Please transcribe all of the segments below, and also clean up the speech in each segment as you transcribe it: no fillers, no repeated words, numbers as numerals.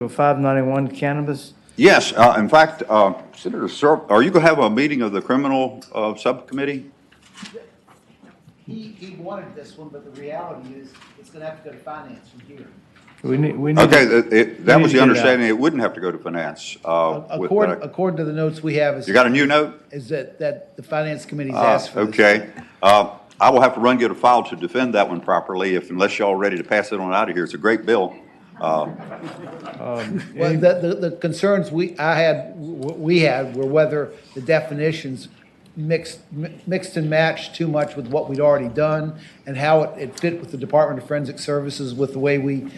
591 cannabis. Yes, in fact, Senator are you going to have a meeting of the criminal subcommittee? He wanted this one, but the reality is it's going to have to go to finance from here. We need Okay, that was to get the it understanding. It wouldn't have to go to finance. According to the notes we have, You got a new note? is that the finance committee's asked for this. Okay. I will have to run get a file to defend that one properly unless y'all are ready to pass it on out of here. It's a great bill. Well, the concerns we had were whether the definitions mixed and matched too much with what we'd already done, and how it fit with the Department of Forensic Services with the way we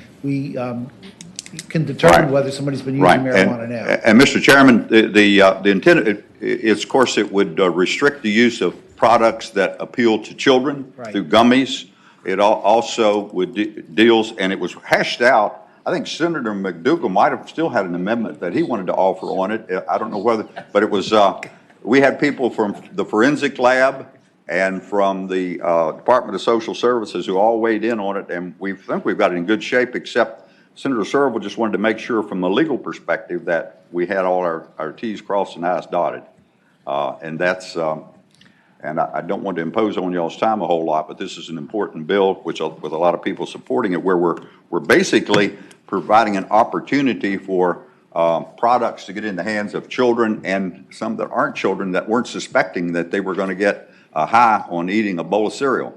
can determine whether somebody's been using marijuana now. And Mr. Chairman, the intent is, of course, it would restrict the use of products that appeal to children through gummies. It also would deals, and it was hashed out. I think Senator McDougal might have still had an amendment that he wanted to offer on it. I don't know whether, but it was, we had people from the forensic lab and from the Department of Social Services who all weighed in on it, and we think we've got it in good shape, except Senator Serval just wanted to make sure from a legal perspective that we had all our T's crossed and I's dotted. And that's, and I don't want to impose on y'all's time a whole lot, but this is an important bill, which with a lot of people supporting it, where we're basically providing an opportunity for products to get in the hands of children and some that aren't children that weren't suspecting that they were going to get a high on eating a bowl of cereal.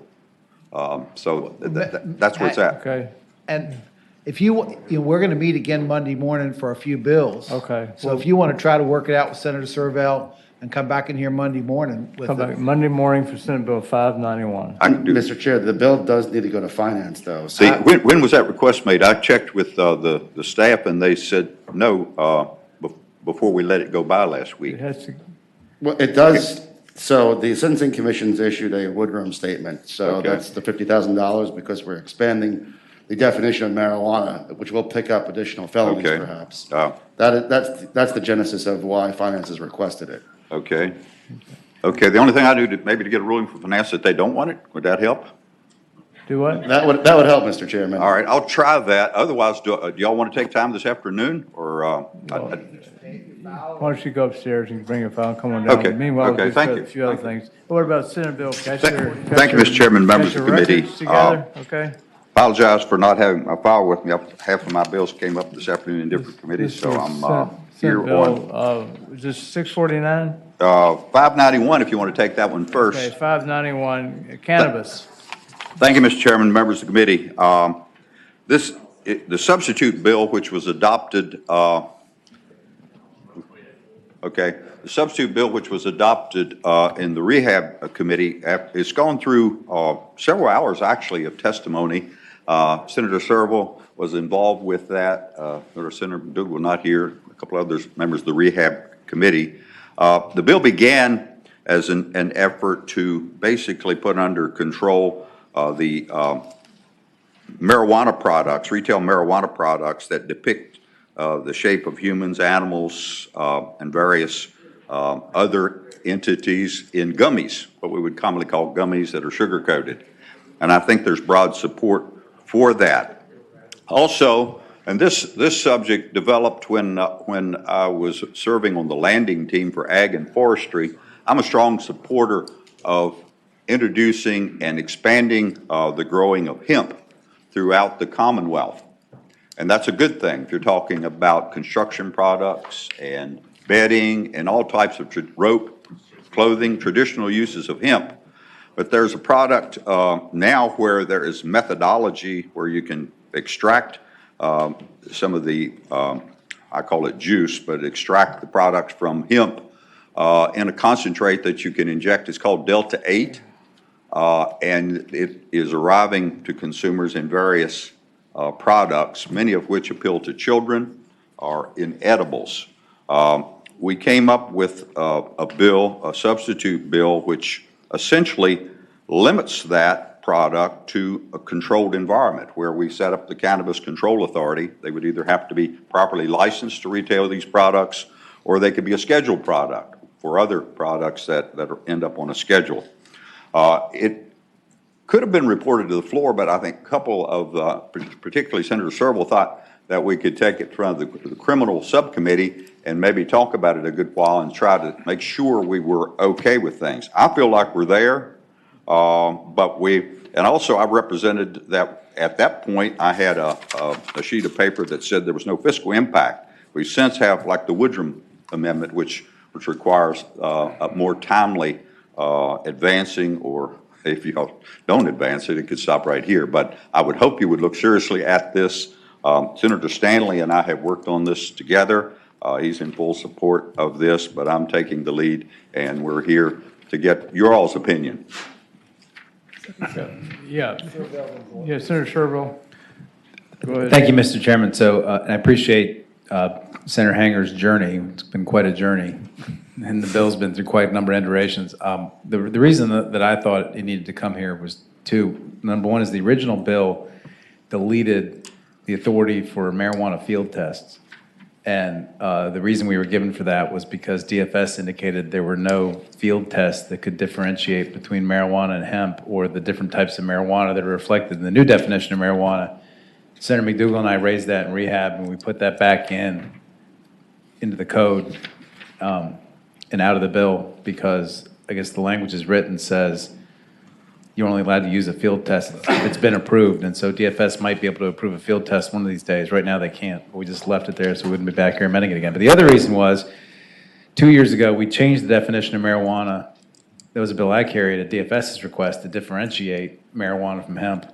So that's where it's at. Okay. And if we're going to meet again Monday morning for a few bills. Okay. So if you want to try to work it out with Senator Serval and come back in here Monday morning with Come back Monday morning for Senate Bill 591. Mr. Chair, the bill does need to go to finance, though. See, when was that request made? I checked with the staff, and they said no before we let it go by last week. It has to. Well, it does. So the Sentencing Commission's issued a woodroom statement. So that's the $50,000 because we're expanding the definition of marijuana, which will pick up additional felonies, perhaps. That's the genesis of why finance has requested it. Okay. Okay. The only thing I do to maybe to get a ruling from finance that they don't want it, would that help? Do what? That would help, Mr. Chairman. All right, I'll try that. Otherwise, do y'all want to take time this afternoon, or? Why don't you go upstairs and bring your file and come on down? Okay. Meanwhile, Okay, we'll thank discuss you. a few other things. What about Senate Bill? Thank you, Mr. Chairman, members of the committee. Together, okay. Apologize for not having my file with me. Half of my bills came up this afternoon in different committees, so I'm here on. Is this 649? 591, if you want to take that one first. Okay, 591, cannabis. Thank you, Mr. Chairman, members of the committee. The substitute bill, which was adopted, the substitute bill, which was adopted in the rehab committee, it's gone through several hours, actually, of testimony. Senator Serval was involved with that. Senator McDougal not here. A couple other members of the rehab committee. The bill began as an effort to basically put under control the marijuana products, retail marijuana products that depict the shape of humans, animals, and various other entities in gummies, what we would commonly call gummies that are sugar-coated. And I think there's broad support for that. Also, and this subject developed when I was serving on the landing team for Ag and Forestry. I'm a strong supporter of introducing and expanding the growing of hemp throughout the Commonwealth. And that's a good thing if you're talking about construction products and bedding and all types of rope, clothing, traditional uses of hemp. But there's a product now where there is methodology where you can extract some of the, I call it juice, but extract the products from hemp in a concentrate that you can inject. It's called Delta 8, and it is arriving to consumers in various products, many of which appeal to children, are in edibles. We came up with a bill, a substitute bill, which essentially limits that product to a controlled environment where we set up the Cannabis Control Authority. They would either have to be properly licensed to retail these products, or they could be a scheduled product for other products that end up on a schedule. It could have been reported to the floor, but I think a couple of, particularly Senator Serval, thought that we could take it from the criminal subcommittee and maybe talk about it a good while and try to make sure we were okay with things. I feel like we're there, and also I represented that at that point I had a sheet of paper that said there was no fiscal impact. We since have like the Woodrum Amendment, which requires a more timely advancing, or if you don't advance it, it could stop right here. But I would hope you would look seriously at this. Senator Stanley and I have worked on this together. He's in full support of this, but I'm taking the lead, and we're here to get your all's opinion. Yeah, Senator Sherville. Go ahead. Thank you, Mr. Chairman. So I appreciate Senator Hanger's journey. It's been quite a journey, and the bill's been through quite a number of iterations. The reason that I thought it needed to come here was two. Number one is the original bill deleted the authority for marijuana field tests. And the reason we were given for that was because DFS indicated there were no field tests that could differentiate between marijuana and hemp, or the different types of marijuana that are reflected in the new definition of marijuana. Senator McDougal and I raised that in rehab, and we put that back into the code and out of the bill, because I guess the language is written says you're only allowed to use a field test if it's been approved. And so DFS might be able to approve a field test one of these days. Right now they can't. But we just left it there so we wouldn't be back here amending it again. But the other reason was 2 years ago we changed the definition of marijuana. There was a bill I carried at DFS's request to differentiate marijuana from hemp,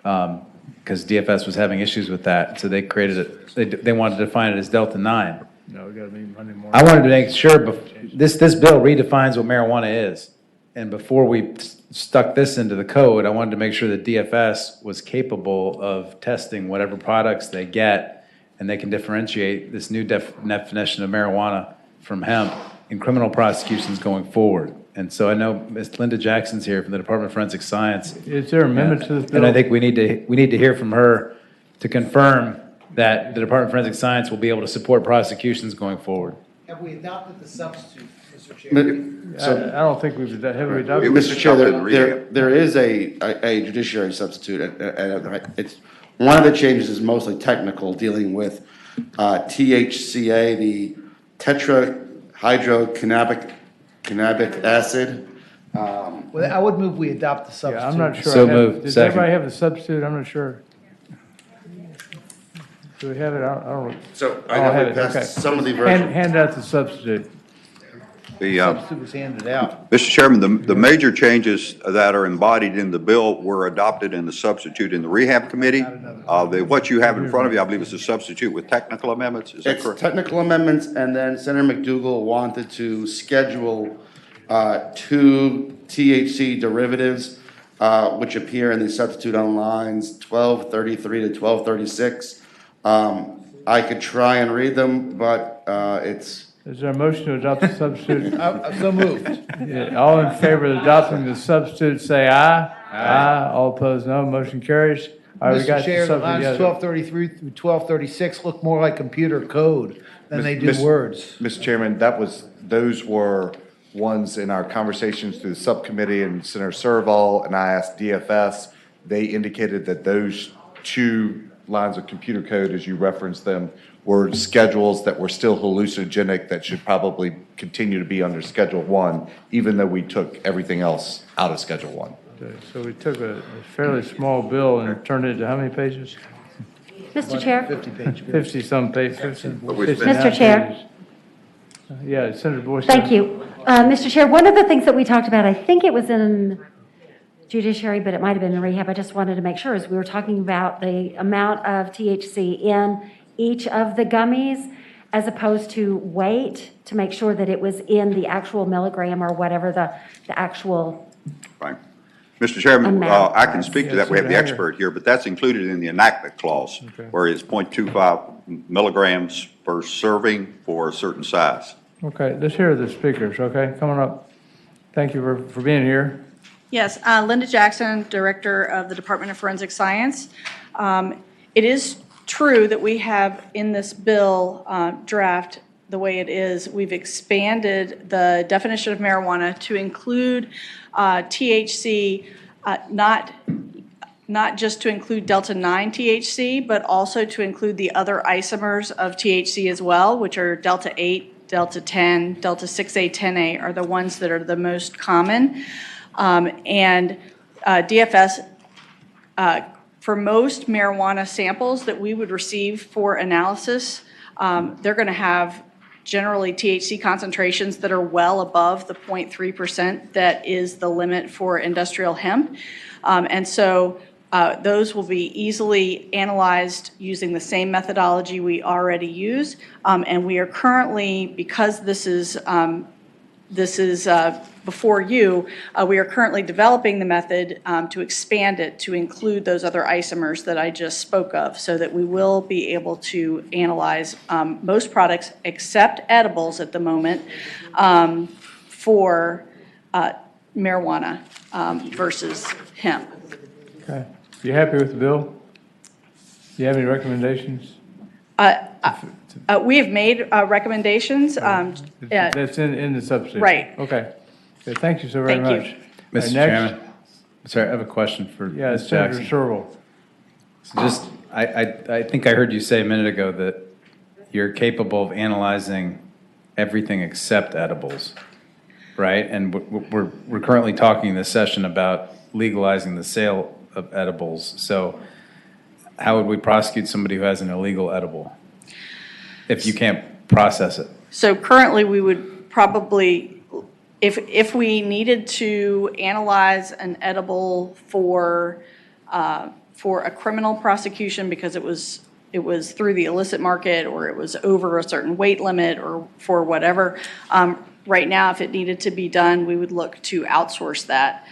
because DFS was having issues with that. So they created it. They wanted to define it as Delta 9. No, we got to meet Monday morning. I wanted to make sure this bill redefines what marijuana is. And before we stuck this into the code, I wanted to make sure that DFS was capable of testing whatever products they get, and they can differentiate this new definition of marijuana from hemp in criminal prosecutions going forward. And so I know Ms. Linda Jackson's here from the Department of Forensic Science. Is there an amendment to this bill? And I think we need to hear from her to confirm that the Department of Forensic Science will be able to support prosecutions going forward. Have we adopted the substitute, Mr. Chairman? I don't think we've adopted. It was Mr. Chair, adopted there is a judiciary substitute. It's one of the changes is mostly technical, dealing with THCA, the tetrahydrocannabinolic acid. Well, I would move we adopt the substitute. Yeah, I'm not sure. So moved. Does Second. everybody have the substitute? I'm not sure. Do we have it? I don't. So I I don't know have we it. passed Okay. some of the versions. Hand out the substitute. Substitute was handed out. Mr. Chairman, the major changes that are embodied in the bill were adopted in the substitute in the rehab committee. What you have in front of you, I believe, is a substitute with technical amendments. Is that It's correct? technical amendments, and then Senator McDougal wanted to schedule two THC derivatives, which appear in the substitute on lines 1233 to 1236. I could try and read them, but it's... Is there a motion to adopt the substitute? So moved. Yeah, all in favor of adopting the substitute, say aye. Aye. All opposed, no. Motion carries. All right, we got Mr. Chair, the something lines together. 1233 through 1236 look more like computer code than they do Miss- words. Mr. Chairman, those were ones in our conversations through the subcommittee, and Senator Serval and I asked DFS. They indicated that those two lines of computer code, as you referenced them, were schedules that were still hallucinogenic that should probably continue to be under Schedule 1, even though we took everything else out of Schedule 1. Okay, so we took a fairly small bill and turned it into how many pages? Mr. Chair, 50-page. 50-some pages. Mr. Chair. Yeah, Senator Boyce. Thank you. Mr. Chair, one of the things that we talked about, I think it was in Judiciary, but it might have been in rehab, I just wanted to make sure, is we were talking about the amount of THC in each of the gummies, as opposed to weight, to make sure that it was in the actual milligram or whatever the actual. Right. Mr. Chairman, Amount. I can speak to that. We have the Senator Hager. expert here, but that's included in the enactment clause, Okay. where it's 0.25 milligrams per serving for a certain size. Okay, let's hear the speakers, okay? Coming up. Thank you for being here. Yes, Linda Jackson, Director of the Department of Forensic Science. It is true that we have in this bill draft, the way it is, we've expanded the definition of marijuana to include THC, not not just to include Delta 9 THC, but also to include the other isomers of THC as well, which are Delta 8, Delta 10, Delta 6A, 10A are the ones that are the most common. DFS, for most marijuana samples that we would receive for analysis, they're going to have generally THC concentrations that are well above the 0.3% that is the limit for industrial hemp. Those will be easily analyzed using the same methodology we already use. And we are currently, because this is before you, we are currently developing the method to expand it to include those other isomers that I just spoke of, so that we will be able to analyze most products except edibles at the moment for marijuana versus hemp. Okay. You happy with the bill? Do you have any recommendations? We have made recommendations. That's in the substitute? Right. Okay. Okay, thank you so very Thank you. much. Mr. Next. Chairman, sorry, I have a question for Yeah, Ms. Senator Jackson. Sherrill. So just, I think I heard you say a minute ago that you're capable of analyzing everything except edibles, right? And we're currently talking in this session about legalizing the sale of edibles. So how would we prosecute somebody who has an illegal edible if you can't process it? So currently, we would probably, if we needed to analyze an edible for a criminal prosecution because it was through the illicit market or it was over a certain weight limit or for whatever, right now, if it needed to be done, we would look to outsource that.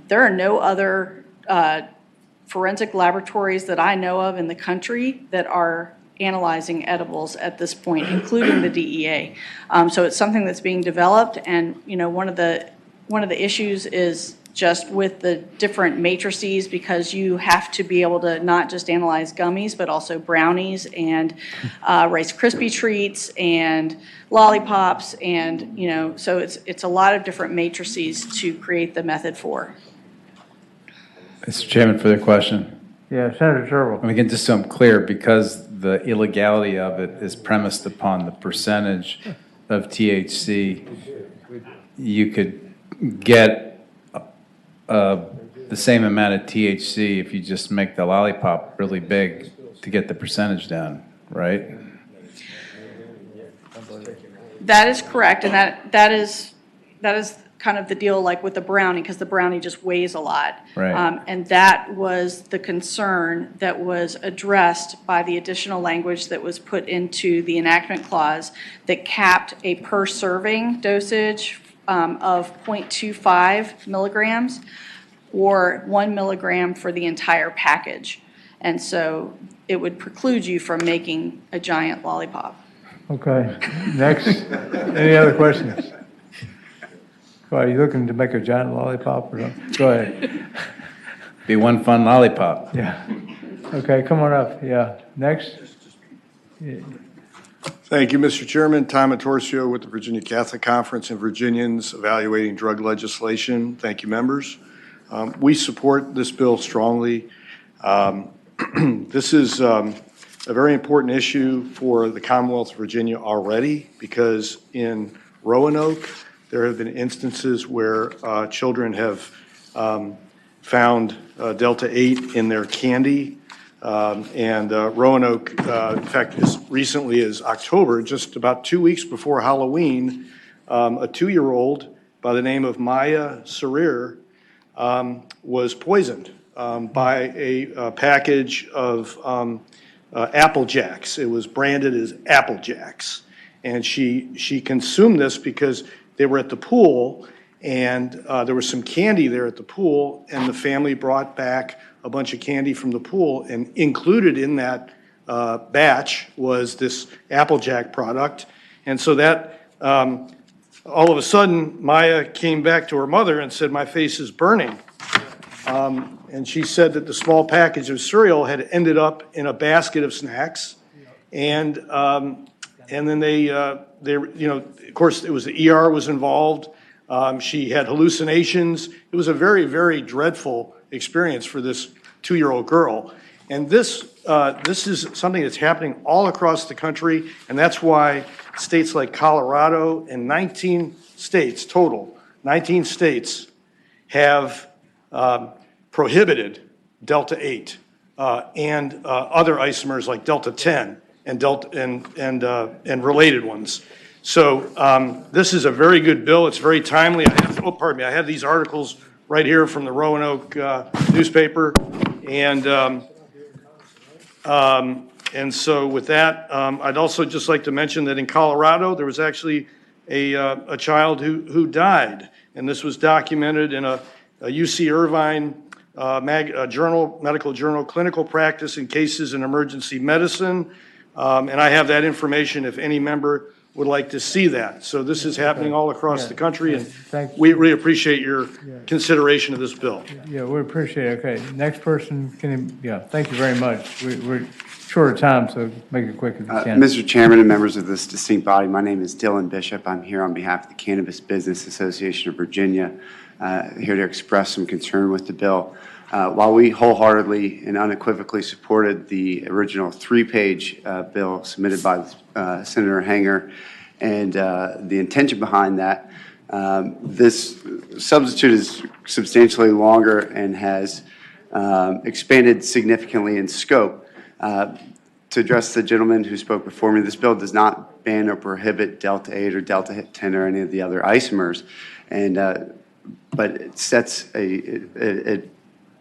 There are no other forensic laboratories that I know of in the country that are analyzing edibles at this point, including the DEA. So it's something that's being developed, and one of the issues is just with the different matrices, because you have to be able to not just analyze gummies, but also brownies and Rice Krispie treats and lollipops, and so it's a lot of different matrices to create the method for. Mr. Chairman, for the question. Yeah, Senator Sherrill. And again, just so I'm clear, because the illegality of it is premised upon the percentage of THC, you could get the same amount of THC if you just make the lollipop really big to get the percentage down, right? That is correct, and that is kind of the deal, like with the brownie, because the brownie just weighs a lot. Right. And that was the concern that was addressed by the additional language that was put into the enactment clause that capped a per serving dosage of 0.25 milligrams or 1 milligram for the entire package. And so it would preclude you from making a giant lollipop. Okay, next. Any other questions? Are you looking to make a giant lollipop or something? Go ahead. Be one fun lollipop. Yeah. Okay, come on up. Yeah, next. Thank you, Mr. Chairman. Tom Atorcio with the Virginia Catholic Conference and Virginians Evaluating Drug Legislation. Thank you, members. We support this bill strongly. This is a very important issue for the Commonwealth of Virginia already, because in Roanoke, there have been instances where children have found Delta 8 in their candy. Roanoke, in fact, as recently as October, just about 2 weeks before Halloween, a 2-year-old by the name of Maya Sarir was poisoned by a package of Apple Jacks. It was branded as Apple Jacks. And she consumed this because they were at the pool, and there was some candy there at the pool, and the family brought back a bunch of candy from the pool, and included in that batch was this Applejack product. And so that, all of a sudden, Maya came back to her mother and said, "My face is burning." And she said that the small package of cereal had ended up in a basket of snacks, and then they, of course, it was the ER was involved. She had hallucinations. It was a very, very dreadful experience for this 2-year-old girl. And this is something that's happening all across the country, and that's why states like Colorado and 19 states total, 19 states have prohibited Delta 8 and other isomers like Delta 10 and related ones. So this is a very good bill. It's very timely. I have these articles right here from the Roanoke newspaper, and so with that, I'd also just like to mention that in Colorado, there was actually a child who died, and this was documented in a UC Irvine medical journal, Clinical Practice in Cases in Emergency Medicine, and I have that information if any member would like to see that. So this is happening all across the country, and we really appreciate your consideration of this bill. Yeah, we appreciate it. Okay, next person, thank you very much. We're short of time, so make it quick if you can. Mr. Chairman and members of this distinct body, my name is Dylan Bishop. I'm here on behalf of the Cannabis Business Association of Virginia, here to express some concern with the bill. While we wholeheartedly and unequivocally supported the original 3-page bill submitted by Senator Hanger and the intention behind that, this substitute is substantially longer and has expanded significantly in scope. To address the gentleman who spoke before me, this bill does not ban or prohibit Delta 8 or Delta 10 or any of the other isomers, but it sets it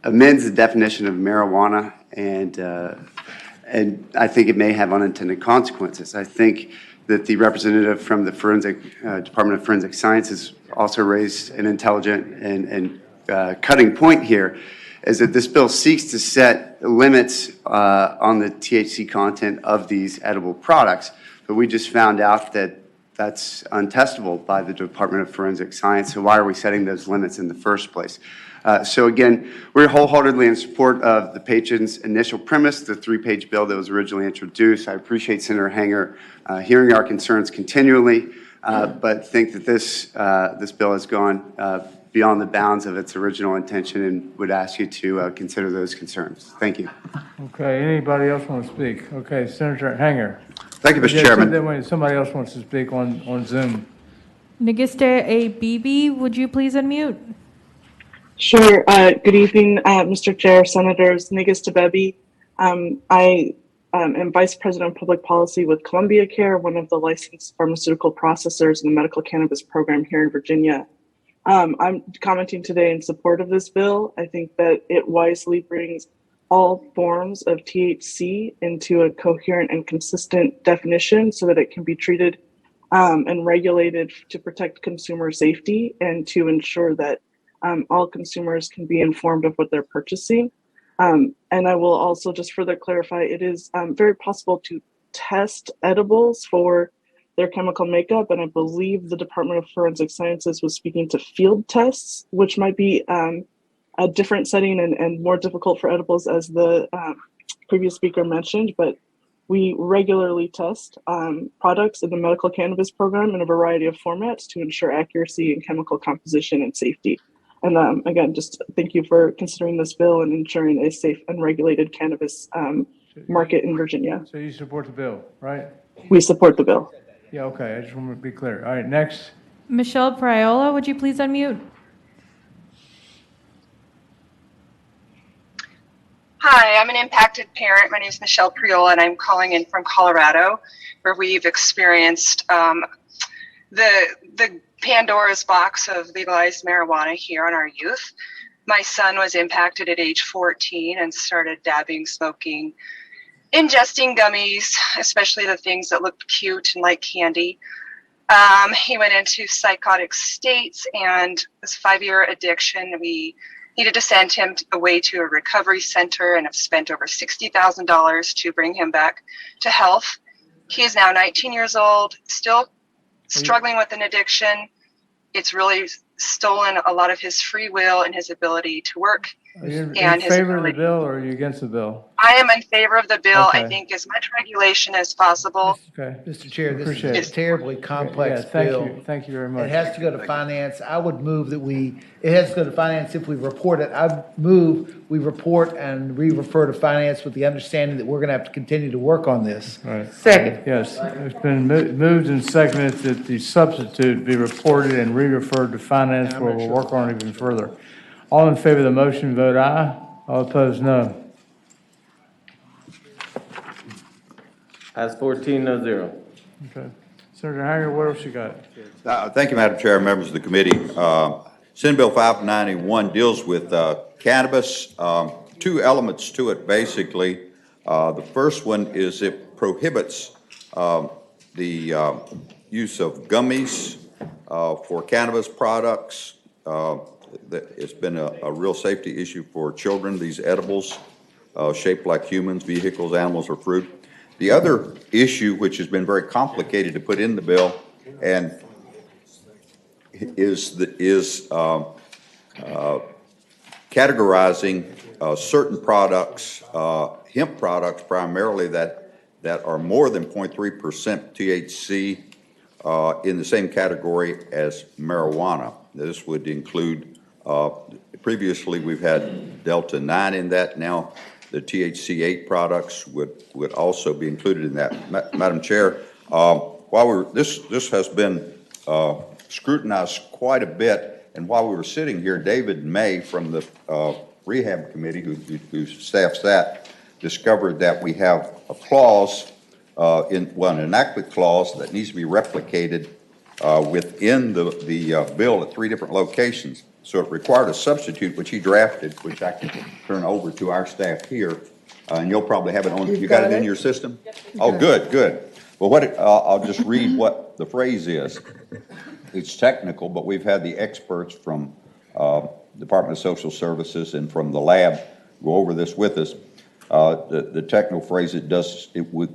amends the definition of marijuana, and I think it may have unintended consequences. I think that the representative from the Department of Forensic Sciences also raised an intelligent and cutting point here, is that this bill seeks to set limits on the THC content of these edible products, but we just found out that that's untestable by the Department of Forensic Science, so why are we setting those limits in the first place? So again, we're wholeheartedly in support of the patron's initial premise, the 3-page bill that was originally introduced. I appreciate Senator Hanger hearing our concerns continually, but think that this bill has gone beyond the bounds of its original intention and would ask you to consider those concerns. Thank you. Okay, anybody else want to speak? Okay, Senator Hanger. Thank you, Mr. Chairman. Somebody else wants to speak on Zoom. Nigiste A. would you please unmute? Sure. Good evening, Mr. Chair, Senators. Nigiste Bebi. I am Vice President of Public Policy with Columbia Care, one of the licensed pharmaceutical processors in the medical cannabis program here in Virginia. I'm commenting today in support of this bill. I think that it wisely brings all forms of THC into a coherent and consistent definition so that it can be treated and regulated to protect consumer safety and to ensure that all consumers can be informed of what they're purchasing. And I will also just further clarify, it is very possible to test edibles for their chemical makeup, and I believe the Department of Forensic Sciences was speaking to field tests, which might be a different setting and more difficult for edibles, as the previous speaker mentioned, but we regularly test products in the medical cannabis program in a variety of formats to ensure accuracy in chemical composition and safety. And again, just thank you for considering this bill and ensuring a safe and regulated cannabis market in Virginia. So you support the bill, right? We support the bill. Yeah, okay, I just want to be clear. All right, next. Michelle Priola, would you please unmute? Hi, I'm an impacted parent. My name is Michelle Priola, and I'm calling in from Colorado, where we've experienced the Pandora's box of legalized marijuana here on our youth. My son was impacted at age 14 and started dabbing, smoking, ingesting gummies, especially the things that looked cute and like candy. He went into psychotic states, and this 5-year addiction, we needed to send him away to a recovery center and have spent over $60,000 to bring him back to health. He is now 19 years old, still struggling with an addiction. It's really stolen a lot of his free will and his ability to work Are you in And his favor of the ability. bill or are you against the bill? I am in favor of the bill. I Okay. think as much regulation as possible. Okay. Mr. Chair, this Appreciate is it. a terribly complex Yeah, thank bill. you. Thank you very much. It has to go to finance. I would move that it has to go to finance if we report it. I move we report and re-refer to finance with the understanding that we're going to have to continue to work on this. Right. Second. Yes, it's been moved and seconded that the substitute be reported and re-referred to finance where we'll work on it even further. All in favor of the motion, vote aye. All opposed, no. Ayes 14, no zero. Okay. Senator Hanger, what else you got? Thank you, Madam Chair, members of the committee. Senate Bill 591 deals with cannabis. Two elements to it, basically. The first one is it prohibits the use of gummies for cannabis products. It's been a real safety issue for children, these edibles shaped like humans, vehicles, animals, or fruit. The other issue, which has been very complicated to put in the bill, and is categorizing certain products, hemp products primarily, that are more than 0.3% THC in the same category as marijuana. This would include, previously we've had Delta 9 in that. Now the THC 8 products would also be included in that. Madam Chair, this has been scrutinized quite a bit, and while we were sitting here, David May from the Rehab Committee, who staffs that, discovered that we have a clause, an enactment clause that needs to be replicated within the bill at 3 different locations. So it required a substitute, which he drafted, which I can turn over to our staff here, and you'll probably have it on. You got it in your system? Oh, good, good. Well, I'll just read what the phrase is. It's technical, but we've had the experts from Department of Social Services and from the lab go over this with us. The technical phrase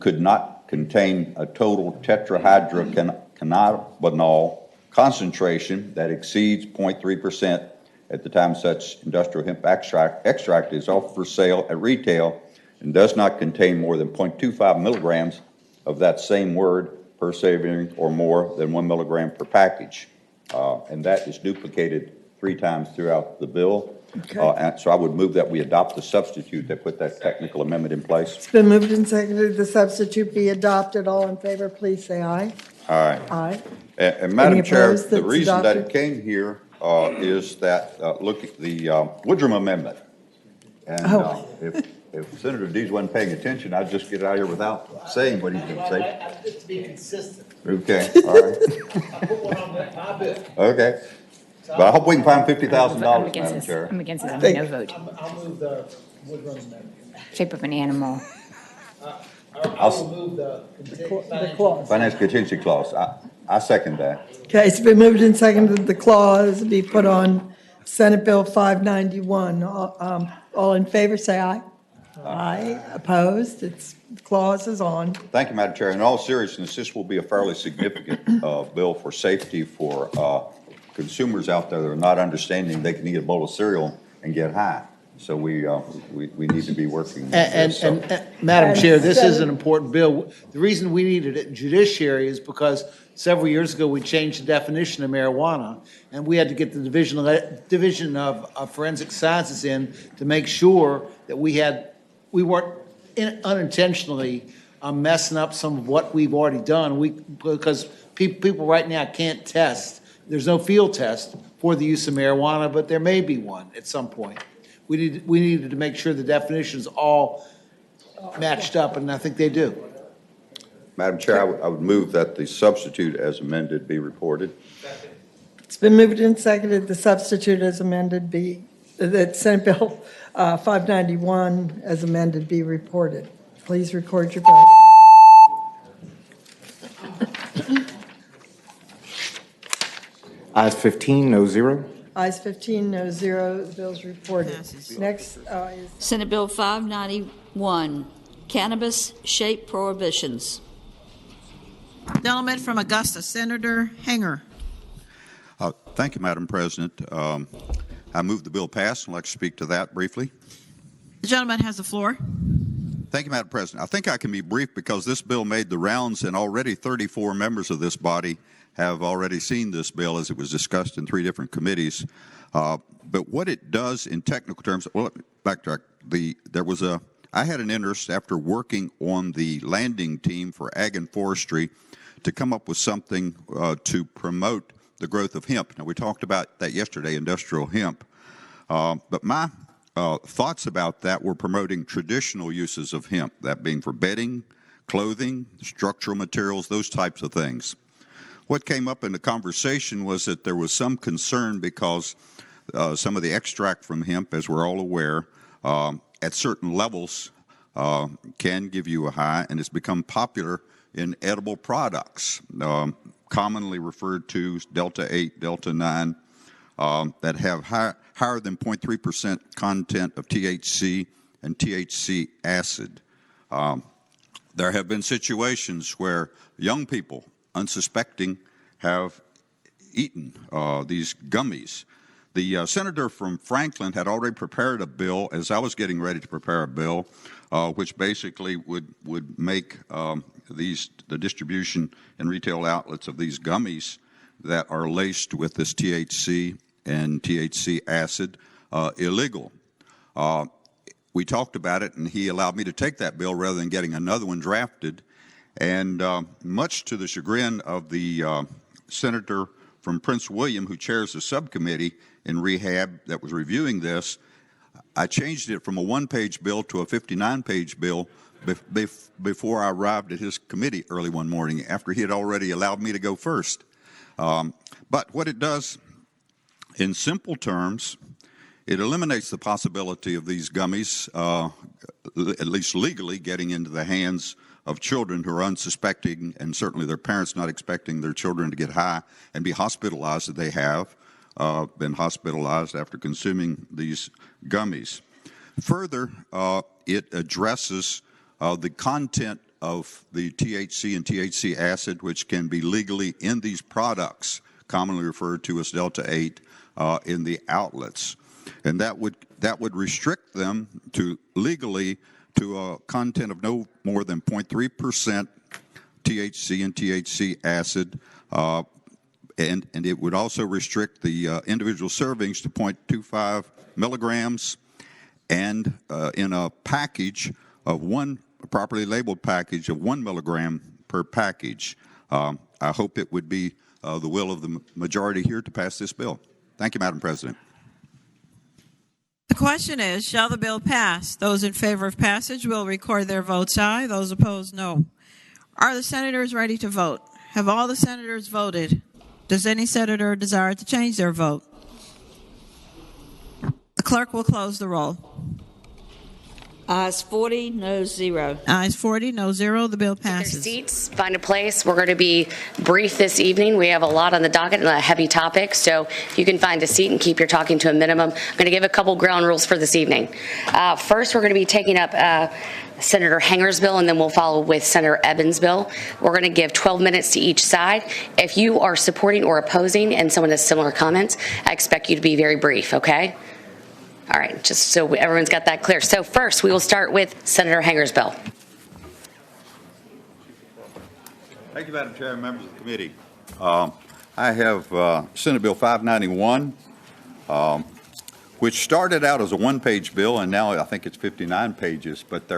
could not contain a total tetrahydrocannabinol concentration that exceeds 0.3% at the time such industrial hemp extract is offered for sale at retail, and does not contain more than 0.25 milligrams of that same word per serving or more than 1 milligram per package. And that is duplicated 3 times throughout the bill. Okay. And so I would move that we adopt the substitute that put that technical amendment in place. It's been moved and seconded the substitute be adopted. All in favor, please say aye. All right. Aye. And Madam Chair, opposed the that's reason that adopted? it came here is that, look at the Woodrum Amendment. And if Senator Dees wasn't paying attention, I'd just get out of here without saying what he's going to say. Just to be consistent. Okay, all right. I put one on my bill. Okay. But I hope we can find $50,000, Madam Chair. I'm against this. I'm Thank- no vote. I'll move the Woodrum amendment. Shape of an animal. I will move the clause. Finance contingency clause. I second that. Okay, it's been moved and seconded the clause be put on Senate Bill 591. All in favor, say aye. Aye. Opposed? The clause is on. Thank you, Madam Chair. In all seriousness, this will be a fairly significant bill for safety for consumers out there that are not understanding they can eat a bowl of cereal and get high. So we need to be working. And Madam Chair, this is an important bill. The reason we needed it in judiciary is because several years ago, we changed the definition of marijuana, and we had to get the Division of Forensic Sciences in to make sure that we weren't unintentionally messing up some of what we've already done. Because people right now can't test. There's no field test for the use of marijuana, but there may be one at some point. We needed to make sure the definitions all matched up, and I think they do. Madam Chair, I would move that the substitute as amended be reported. It's been moved and seconded the substitute as amended that Senate Bill 591 as amended be reported. Please record your vote. Ayes 15, no zero. Ayes 15, no zero. The bill's reported. Next is Senate Bill 591, cannabis shape prohibitions. Gentleman from Augusta, Senator Hanger. Thank you, Madam President. I move the bill pass. I'd like to speak to that briefly. The gentleman has the floor. Thank you, Madam President. I think I can be brief because this bill made the rounds, and already 34 members of this body have already seen this bill as it was discussed in 3 different committees. But what it does in technical terms, well, let me backtrack. I had an interest after working on the landing team for ag and forestry to come up with something to promote the growth of hemp. Now, we talked about that yesterday, industrial hemp. But my thoughts about that were promoting traditional uses of hemp, that being for bedding, clothing, structural materials, those types of things. What came up in the conversation was that there was some concern because some of the extract from hemp, as we're all aware, at certain levels can give you a high, and it's become popular in edible products, commonly referred to as Delta 8, Delta 9, that have higher than 0.3% content of THC and THC acid. There have been situations where young people, unsuspecting, have eaten these gummies. The senator from Franklin had already prepared a bill, as I was getting ready to prepare a bill, which basically would make the distribution in retail outlets of these gummies that are laced with this THC and THC acid illegal. We talked about it, and he allowed me to take that bill rather than getting another one drafted. And much to the chagrin of the senator from Prince William, who chairs the subcommittee in rehab that was reviewing this, I changed it from a 1-page bill to a 59-page bill before I arrived at his committee early one morning, after he had already allowed me to go first. But what it does, in simple terms, it eliminates the possibility of these gummies, at least legally, getting into the hands of children who are unsuspecting, and certainly their parents not expecting their children to get high and be hospitalized, that they have been hospitalized after consuming these gummies. Further, it addresses the content of the THC and THC acid, which can be legally in these products, commonly referred to as Delta 8, in the outlets. And that would restrict them to legally to a content of no more than 0.3% THC and THC acid, and it would also restrict the individual servings to 0.25 milligrams, and in a package of a properly labeled package of 1 milligram per package. I hope it would be the will of the majority here to pass this bill. Thank you, Madam President. The question is, shall the bill pass? Those in favor of passage will record their votes aye. Those opposed, no. Are the senators ready to vote? Have all the senators voted? Does any senator desire to change their vote? The clerk will close the roll. Ayes 40, no 0. Ayes 40, no 0. The bill Take your passes. seats, find a place. We're going to be brief this evening. We have a lot on the docket and a heavy topic, so if you can find a seat and keep your talking to a minimum. I'm going to give a couple ground rules for this evening. First, we're going to be taking up Senator Hanger's bill, and then we'll follow with Senator Evans' bill. We're going to give 12 minutes to each side. If you are supporting or opposing and someone has similar comments, I expect you to be very brief, okay? All right, just so everyone's got that clear. So first, we will start with Senator Hanger's bill. Thank you, Madam Chair and members of the committee. I have Senate Bill 591, which started out as a 1-page bill, and now I think it's 59 pages, but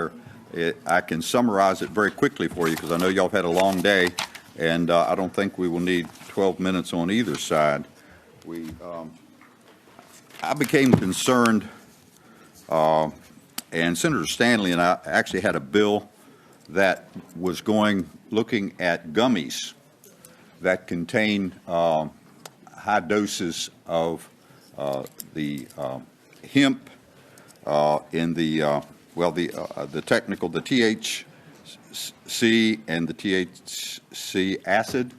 I can summarize it very quickly for you because I know y'all have had a long day, and I don't think we will need 12 minutes on either side. I became concerned, and Senator Stanley and I actually had a bill that was looking at gummies that contain high doses of the hemp in the technical, the THC and the THC acid,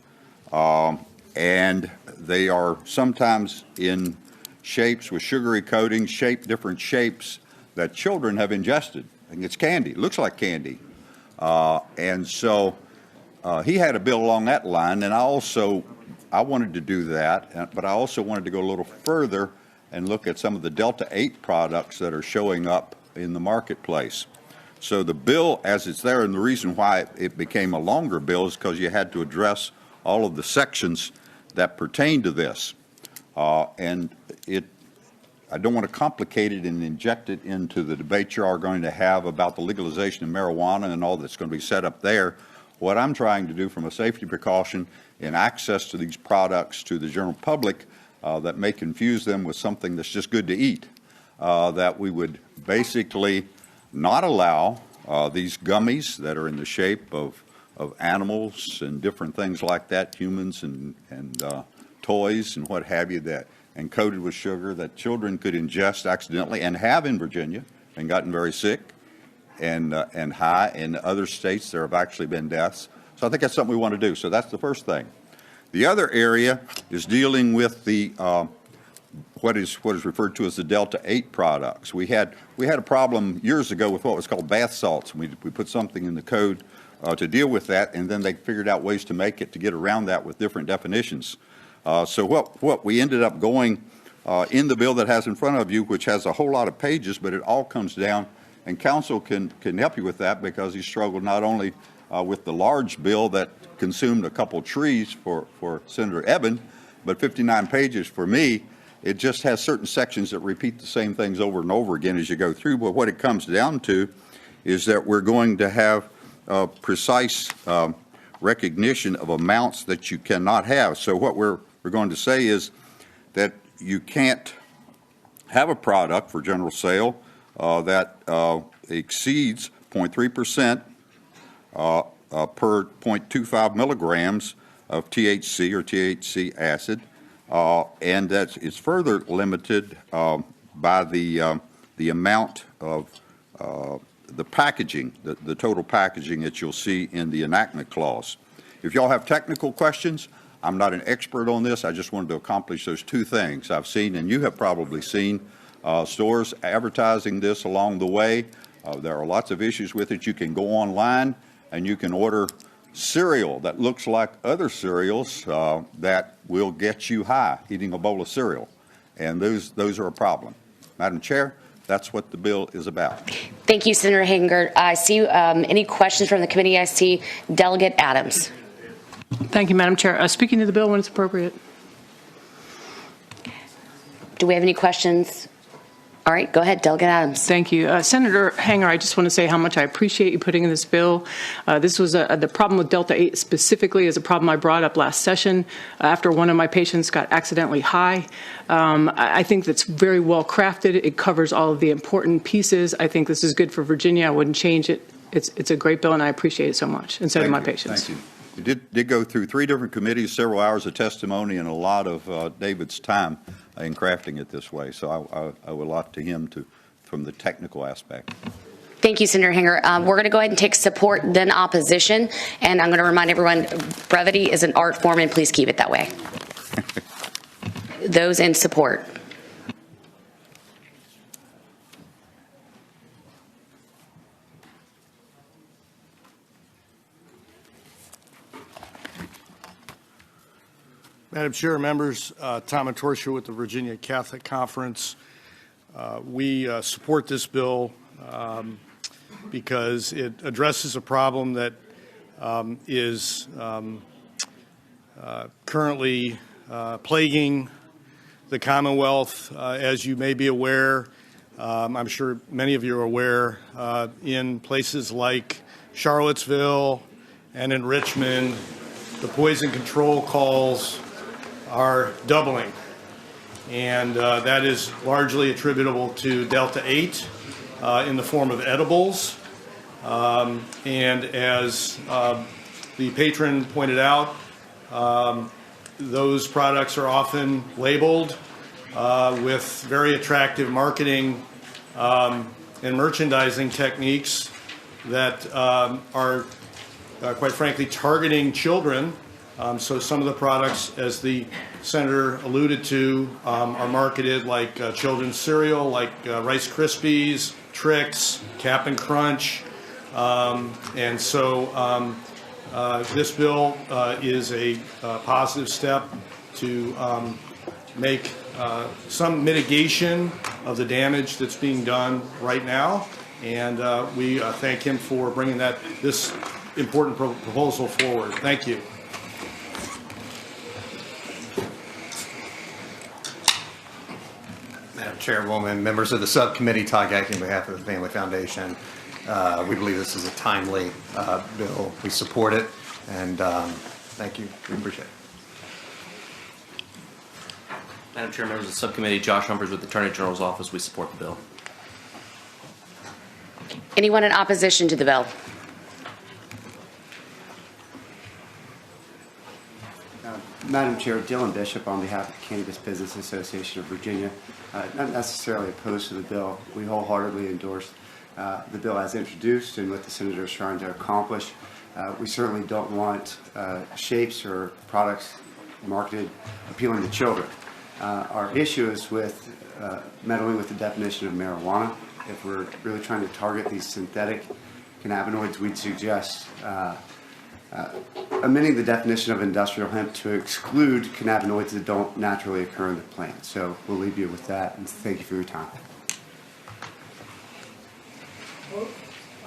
and they are sometimes in shapes with sugary coatings, different shapes that children have ingested. I think it's candy. It looks like candy. And so he had a bill along that line, and I wanted to do that, but I also wanted to go a little further and look at some of the Delta 8 products that are showing up in the marketplace. So the bill, as it's there, and the reason why it became a longer bill is because you had to address all of the sections that pertain to this. I don't want to complicate it and inject it into the debate you are going to have about the legalization of marijuana and all that's going to be set up there. What I'm trying to do from a safety precaution in access to these products to the general public that may confuse them with something that's just good to eat, that we would basically not allow these gummies that are in the shape of animals and different things like that, humans and toys and what have you, that and coated with sugar that children could ingest accidentally and have in Virginia and gotten very sick and high. In other states, there have actually been deaths. So I think that's something we want to do. So that's the first thing. The other area is dealing with the what is referred to as the Delta 8 products. We had a problem years ago with what was called bath salts. We put something in the code to deal with that, and then they figured out ways to make it to get around that with different definitions. So what we ended up going in the bill that has in front of you, which has a whole lot of pages, but it all comes down, and counsel can help you with that because he struggled not only with the large bill that consumed a couple trees for Senator Eben, but 59 pages for me. It just has certain sections that repeat the same things over and over again as you go through. But what it comes down to is that we're going to have precise recognition of amounts that you cannot have. So what we're going to say is that you can't have a product for general sale that exceeds 0.3% per 0.25 milligrams of THC or THC acid, and that is further limited by the amount of the packaging, the total packaging that you'll see in the enactment clause. If y'all have technical questions, I'm not an expert on this. I just wanted to accomplish those two things. I've seen, and you have probably seen, stores advertising this along the way. There are lots of issues with it. You can go online and you can order cereal that looks like other cereals that will get you high, eating a bowl of cereal. And those are a problem. Madam Chair, that's what the bill is about. Thank you, Senator Hanger. I see any questions from the committee. I see Delegate Adams. Thank you, Madam Chair. Speaking to the bill when it's appropriate. Do we have any questions? All right, go ahead, Delegate Adams. Thank you. Senator Hanger, I just want to say how much I appreciate you putting in this bill. This was the problem with Delta 8 specifically is a problem I brought up last session after one of my patients got accidentally high. I think that's very well crafted. It covers all of the important pieces. I think this is good for Virginia. I wouldn't change it. It's a great bill, and I appreciate it so much, and so do my patients. Thank you. We did go through 3 different committees, several hours of testimony, and a lot of David's time in crafting it this way. So I owe a lot to him from the technical aspect. Thank you, Senator Hanger. We're going to go ahead and take support, then opposition. And I'm going to remind everyone, brevity is an art form, and please keep it that way. Those in support. Madam Chair, members, Tom Torture with the Virginia Catholic Conference. We support this bill because it addresses a problem that is currently plaguing the Commonwealth. As you may be aware, I'm sure many of you are aware, in places like Charlottesville and in Richmond, the poison control calls are doubling, and that is largely attributable to Delta 8 in the form of edibles. And as the patron pointed out, those products are often labeled with very attractive marketing and merchandising techniques that are quite frankly targeting children. So some of the products, as the Senator alluded to, are marketed like children's cereal, like Rice Krispies, Trix, Cap and Crunch. And so this bill is a positive step to make some mitigation of the damage that's being done right now. And we thank him for bringing this important proposal forward. Thank you. Madam Chairwoman, members of the subcommittee, Todd Gackey on behalf of the Family Foundation. We believe this is a timely bill. We support it, and thank you. We appreciate it. Madam Chair, members of the subcommittee, Josh Humphries with the Attorney General's Office. We support the bill. Anyone in opposition to the bill? Madam Chair, Dylan Bishop on behalf of the Cannabis Business Association of Virginia. Not necessarily opposed to the bill. We wholeheartedly endorse the bill as introduced and what the senator is trying to accomplish. We certainly don't want shapes or products marketed appealing to children. Our issue is with meddling with the definition of marijuana. If we're really trying to target these synthetic cannabinoids, we'd suggest amending the definition of industrial hemp to exclude cannabinoids that don't naturally occur in the plant. So we'll leave you with that, and thank you for your time.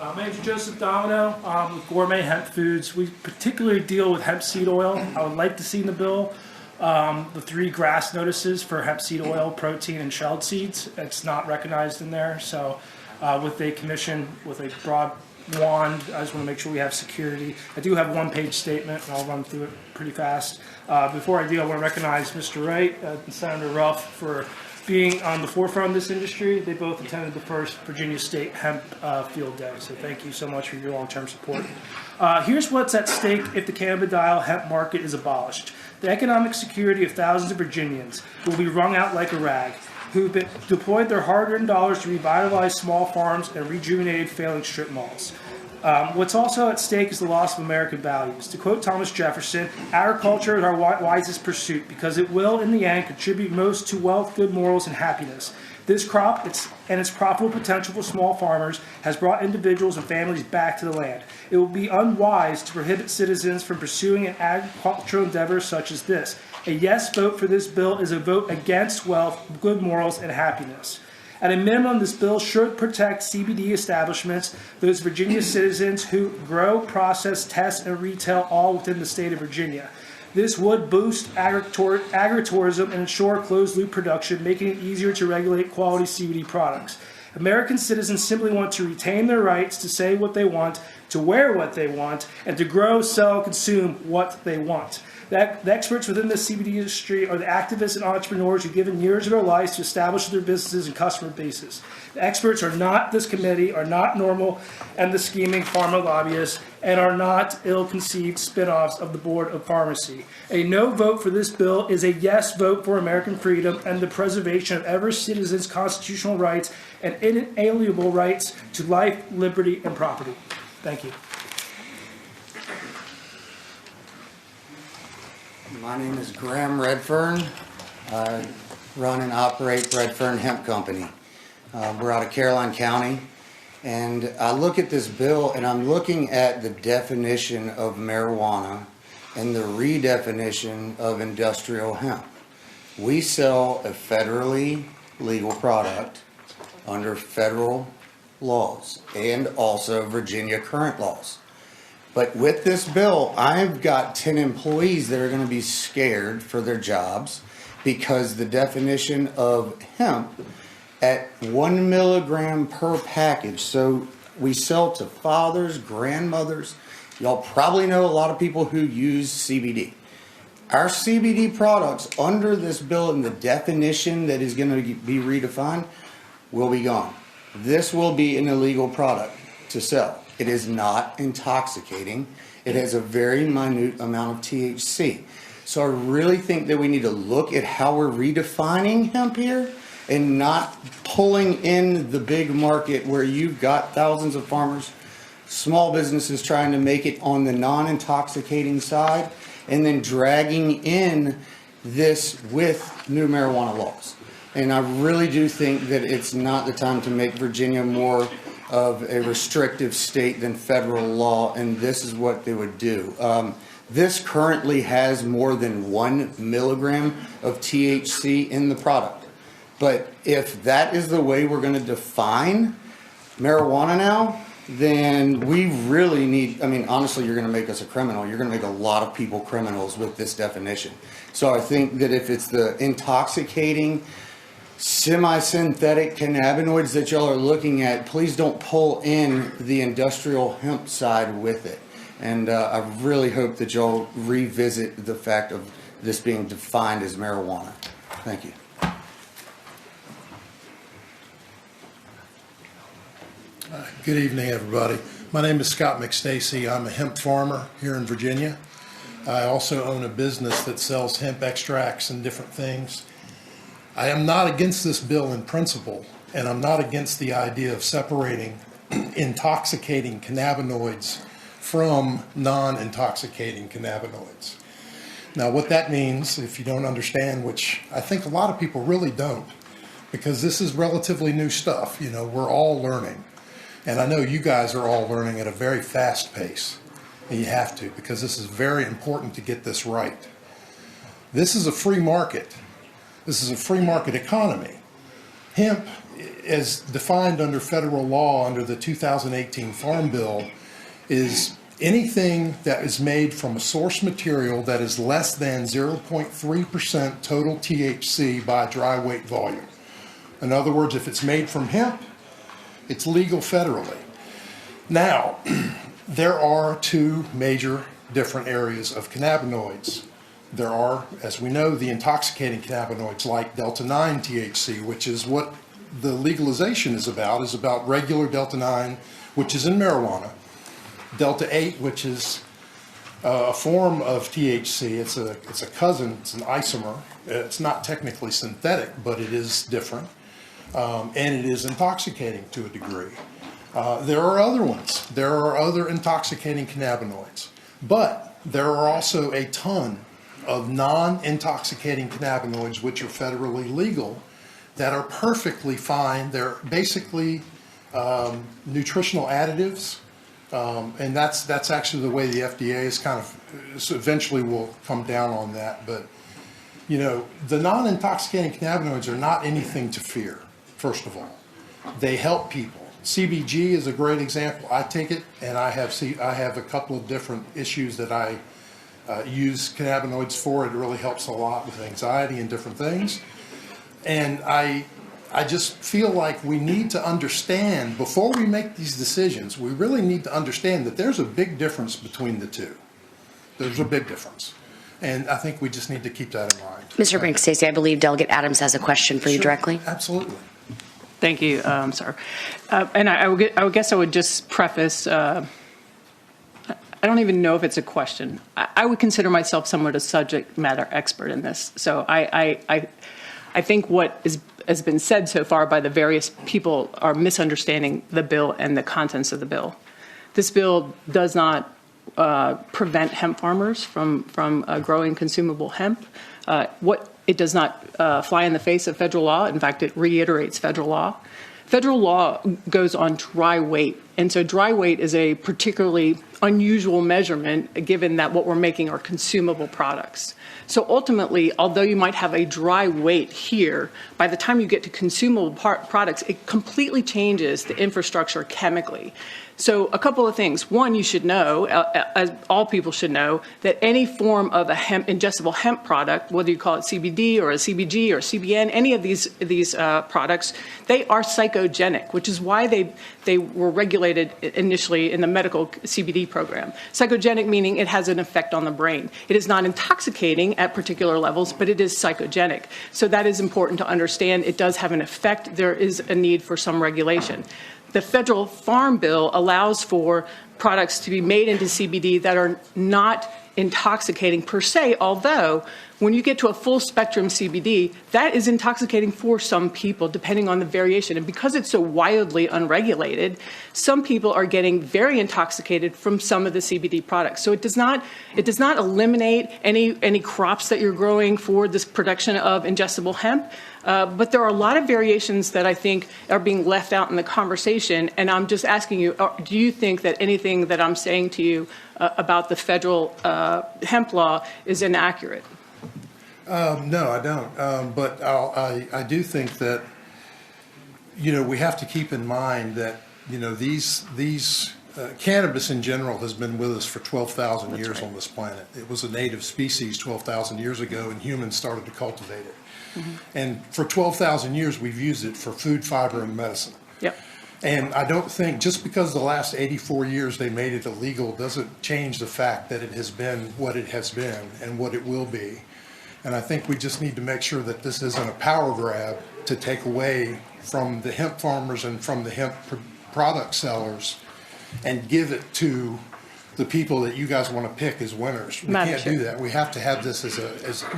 My name is Joseph Domino with Gourmet Hemp Foods. We particularly deal with hemp seed oil. I would like to see in the bill the 3 GRAS notices for hemp seed oil, protein, and shelled seeds. It's not recognized in there. So with a commission, with a broad wand, I just want to make sure we have security. I do have a 1-page statement, and I'll run through it pretty fast. Before I do, I want to recognize Mr. Wright and Senator Ruff for being on the forefront of this industry. They both attended the first Virginia State Hemp Field Day, so thank you so much for your long-term support. Here's what's at stake if the cannabidiol hemp market is abolished. The economic security of thousands of Virginians will be wrung out like a rag, who've deployed their hard-earned dollars to revitalize small farms and rejuvenated failing strip malls. What's also at stake is the loss of American values. To quote Thomas Jefferson, agriculture is our wisest pursuit because it will, in the end, contribute most to wealth, good morals, and happiness. This crop and its profitable potential for small farmers has brought individuals and families back to the land. It will be unwise to prohibit citizens from pursuing an agricultural endeavor such as this. A yes vote for this bill is a vote against wealth, good morals, and happiness. At a minimum, this bill should protect CBD establishments, those Virginia citizens who grow, process, test, and retail all within the state of Virginia. This would boost agritourism and ensure closed-loop production, making it easier to regulate quality CBD products. American citizens simply want to retain their rights to say what they want, to wear what they want, and to grow, sell, consume what they want. The experts within the CBD industry are the activists and entrepreneurs who've given years of their lives to establish their businesses and customer bases. The experts are not this committee, are not normal and the scheming pharma lobbyists, and are not ill-conceived spin-offs of the Board of Pharmacy. A no vote for this bill is a yes vote for American freedom and the preservation of every citizen's constitutional rights and inalienable rights to life, liberty, and property. Thank you. My name is Graham Redfern. I run and operate Redfern Hemp Company. We're out of Caroline County. And I look at this bill and I'm looking at the definition of marijuana and the redefinition of industrial hemp. We sell a federally legal product under federal laws and also Virginia current laws. But with this bill, I've got 10 employees that are going to be scared for their jobs because the definition of hemp at 1 milligram per package. So we sell to fathers, grandmothers. Y'all probably know a lot of people who use CBD. Our CBD products under this bill and the definition that is going to be redefined will be gone. This will be an illegal product to sell. It is not intoxicating. It has a very minute amount of THC. So I really think that we need to look at how we're redefining hemp here and not pulling in the big market where you've got thousands of farmers, small businesses trying to make it on the non-intoxicating side and then dragging in this with new marijuana laws. And I really do think that it's not the time to make Virginia more of a restrictive state than federal law, and this is what they would do. This currently has more than 1 milligram of THC in the product. But if that is the way we're going to define marijuana now, then we really need, I mean, honestly, you're going to make us a criminal. You're going to make a lot of people criminals with this definition. So I think that if it's the intoxicating, semi-synthetic cannabinoids that y'all are looking at, please don't pull in the industrial hemp side with it. And I really hope that y'all revisit the fact of this being defined as marijuana. Thank you. Good evening, everybody. My name is Scott McStacy. I'm a hemp farmer here in Virginia. I also own a business that sells hemp extracts and different things. I am not against this bill in principle, and I'm not against the idea of separating intoxicating cannabinoids from non-intoxicating cannabinoids. Now, what that means, if you don't understand, which I think a lot of people really don't, because this is relatively new stuff, you know, we're all learning. And I know you guys are all learning at a very fast pace, and you have to, because this is very important to get this right. This is a free market. This is a free market economy. Hemp, as defined under federal law under the 2018 Farm Bill, is anything that is made from a source material that is less than 0.3% total THC by dry weight volume. In other words, if it's made from hemp, it's legal federally. Now, there are two major different areas of cannabinoids. There are, as we know, the intoxicating cannabinoids like Delta-9 THC, which is what the legalization is about regular Delta-9, which is in marijuana. Delta-8, which is a form of THC. It's a cousin, it's an isomer. It's not technically synthetic, but it is different. And it is intoxicating to a degree. There are other ones. There are other intoxicating cannabinoids. But there are also a ton of non-intoxicating cannabinoids which are federally legal that are perfectly fine. They're basically nutritional additives. And that's actually the way the FDA is kind of, so eventually will come down on that. But, you know, the non-intoxicating cannabinoids are not anything to fear, first of all. They help people. CBG is a great example. I take it, and I have a couple of different issues that I use cannabinoids for. It really helps a lot with anxiety and different things. And I just feel like we need to understand, before we make these decisions, we really need to understand that there's a big difference between the two. There's a big difference. And I think we just need to keep that in mind. Mr. McStacy, I believe Delegate Adams has a question for you directly. Absolutely. Thank you, sir. And I guess I would just preface, I don't even know if it's a question. I would consider myself somewhat a subject matter expert in this. So I think what has been said so far by the various people are misunderstanding the bill and the contents of the bill. This bill does not prevent hemp farmers from growing consumable hemp. It does not fly in the face of federal law. In fact, it reiterates federal law. Federal law goes on dry weight. And so dry weight is a particularly unusual measurement given that what we're making are consumable products. So ultimately, although you might have a dry weight here, by the time you get to consumable products, it completely changes the infrastructure chemically. So a couple of things. One, you should know, as all people should know, that any form of a ingestible hemp product, whether you call it CBD or a CBG or CBN, any of these products, they are psychogenic, which is why they were regulated initially in the medical CBD program. Psychogenic meaning it has an effect on the brain. It is not intoxicating at particular levels, but it is psychogenic. So that is important to understand. It does have an effect. There is a need for some regulation. The federal Farm Bill allows for products to be made into CBD that are not intoxicating per se, although when you get to a full spectrum CBD, that is intoxicating for some people depending on the variation. And because it's so wildly unregulated, some people are getting very intoxicated from some of the CBD products. So it does not eliminate any crops that you're growing for this production of ingestible hemp. But there are a lot of variations that I think are being left out in the conversation, and I'm just asking you, do you think that anything that I'm saying to you about the federal hemp law is inaccurate? No, I don't. But I do think that, we have to keep in mind that, these cannabis in general has been with us for 12,000 years on this planet. It was a native species 12,000 years ago, and humans started to cultivate it. And for 12,000 years, we've used it for food, fiber, and medicine. Yep. And I don't think, just because the last 84 years they made it illegal doesn't change the fact that it has been what it has been and what it will be. And I think we just need to make sure that this isn't a power grab to take away from the hemp farmers and from the hemp product sellers and give it to the people that you guys want to pick as winners. We can't do that. We have to have this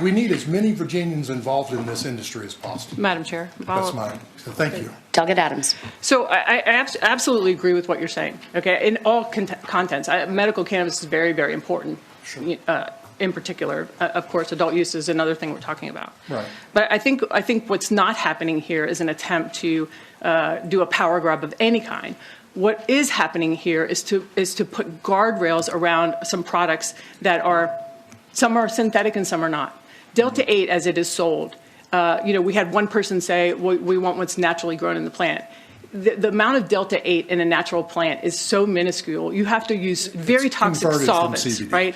we need as many Virginians involved in this industry as possible. Madam Chair. That's mine. So thank you. Delegate Adams. So I absolutely agree with what you're saying. Okay, in all contents, medical cannabis is very, very important. Sure. In particular, of course, adult use is another thing we're talking about. Right. But I think what's not happening here is an attempt to do a power grab of any kind. What is happening here is to put guardrails around some products that some are synthetic and some are not. Delta 8, as it is sold, we had one person say, we want what's naturally grown in the plant. The amount of Delta 8 in a natural plant is so minuscule. You have to use very toxic solvents, right?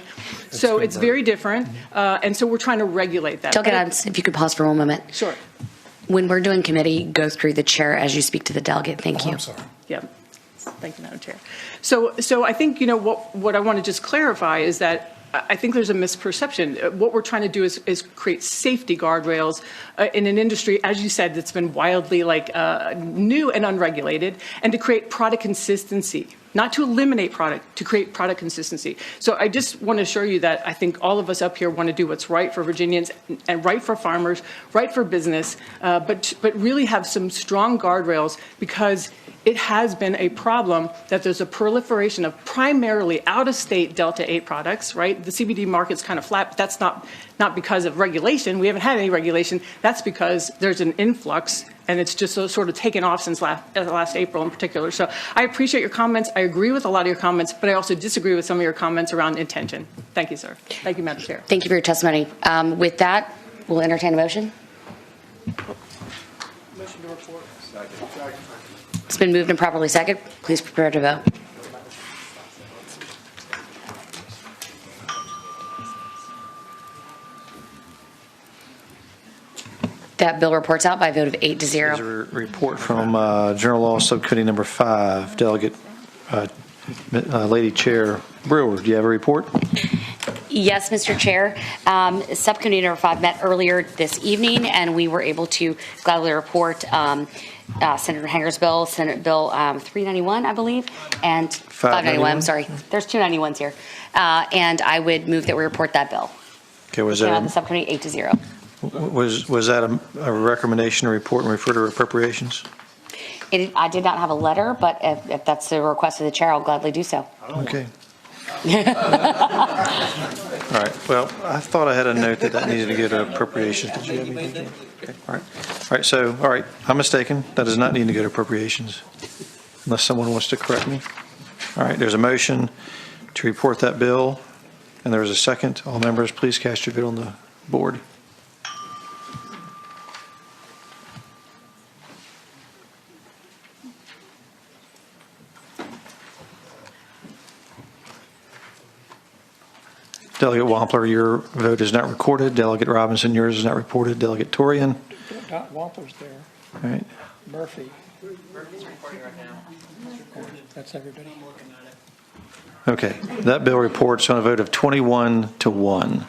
So it's very different, and so we're trying to regulate that. Delegate Adams, if you could pause for one moment. Sure. When we're doing committee, go through the chair as you speak to the delegate. Thank you. I'm sorry. Yeah. Thank you, Madam Chair. So I think, what I want to just clarify is that I think there's a misperception. What we're trying to do is create safety guardrails in an industry, as you said, that's been wildly new and unregulated, and to create product consistency, not to eliminate product, to create product consistency. So I just want to assure you that I think all of us up here want to do what's right for Virginians and right for farmers, right for business, but really have some strong guardrails, because it has been a problem that there's a proliferation of primarily out-of-state Delta 8 products, right? The CBD market's kind of flat, but that's not because of regulation. We haven't had any regulation. That's because there's an influx, and it's just sort of taken off since last April in particular. So I appreciate your comments. I agree with a lot of your comments, but I also disagree with some of your comments around intention. Thank you, sir. Thank you, Madam Chair. Thank you for your testimony. With that, we'll entertain a motion. Motion to report. It's been moved and properly seconded. Please prepare to vote. That bill reports out by a vote of 8-0. There's a report from General Laws Subcommittee number 5. Delegate Lady Chair Brewer, do you have a report? Yes, Mr. Chair. Subcommittee number 5 met earlier this evening, and we were able to gladly report Senator Hanger's bill, Senate Bill 391, I believe, and 591. I'm sorry. There's 291s here. And I would move that we report that bill. Okay, was Came out that of the subcommittee 8-0. was that a recommendation to report and refer to appropriations? I did not have a letter, but if that's the request of the chair, I'll gladly do so. Okay. All right. Well, I thought I had a note that needed to go to appropriations. Did you have anything? Okay. All right. All right. So, all right. I'm mistaken. That does not need to go to appropriations, unless someone wants to correct me. All right. There's a motion to report that bill, and there is a second. All members, please cast your vote on the board. Delegate Wampler, your vote is not recorded. Delegate Robinson, yours is not reported. Delegate Torian. Wampler's there. All right. Murphy. Murphy's recording right now. That's everybody. Okay. That bill reports on a vote of 21-1.